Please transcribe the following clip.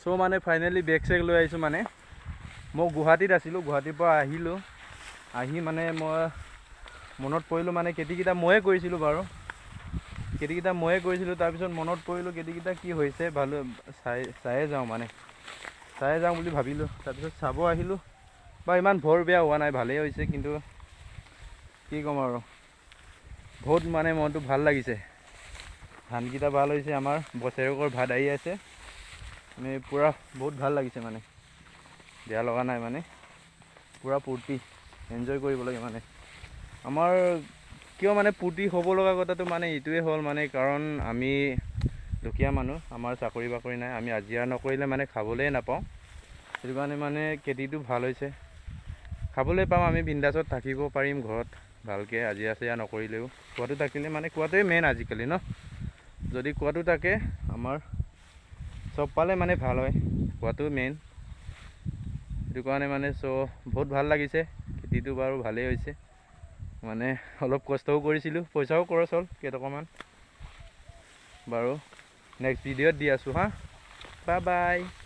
চ' মানে ফাইনেলি বেগ চেগ লৈ আহিছোঁ মানে মই গুৱাহাটীত আছিলোঁ গুৱাহাটীৰ পৰা আহিলোঁ আহি মানে মই মনত পৰিলোঁ মানে খেতিকেইটা ময়ে কৰিছিলোঁ বাৰু খেতিকেইটা ময়ে কৰিছিলোঁ তাৰপিছত মনত পৰিলোঁ খেতিকেইটা কি হৈছে ভালো চায়ে যাওঁ মানে চায়ে যাওঁ বুলি ভাবিলোঁ তাৰপিছত চাব আহিলোঁ বা ইমান ভৰ বেয়া হোৱা নাই ভালেই হৈছে কিন্তু কি ক'ম আৰু বহুত মানে মনটো ভাল লাগিছে ধানকেইটা ভাল হৈছে আমাৰ বছৰেকৰ ভাত আহি আছে মানে পূৰা বহুত ভাল লাগিছে মানে বেয়া লগা নাই মানে পূৰা ফূৰ্তি এনজয় কৰিব লাগে মানে আমাৰ কিয় মানে ফূৰ্তি হ'ব লগা কথাটো মানে এইটোৱে হ'ল মানে কাৰণ আমি দুখীয়া মানুহ আমাৰ চাকৰি বাকৰি নাই আমি হাজিৰা নকৰিলে মানে খাবলৈয়ে নাপাওঁ সেইটো কাৰণে মানে খেতিটো ভাল হৈছে খাবলৈ পাওঁ আমি বিন্দাছত থাকিব পাৰিম ঘৰত ভালকৈ হাজিৰা চাজিৰা নকৰিলেও খোৱাটো থাকিলে মানে খোৱাটোৱে মেইন আজিকালি ন যদি খোৱাটো থাকে আমাৰ চব পালে মানে ভাল হয় খোৱাটো মেইন সেইটো কাৰণে মানে বহুত ভাল লাগিছে খেতিটো বাৰু ভালেই হৈছে মানে অলপ কষ্টও কৰিছিলোঁ পইচাও খৰচ হ'ল কেইটকামান বাৰু নেক্সট ভিডিঅ'ত দি আছোঁ হা বাই বাই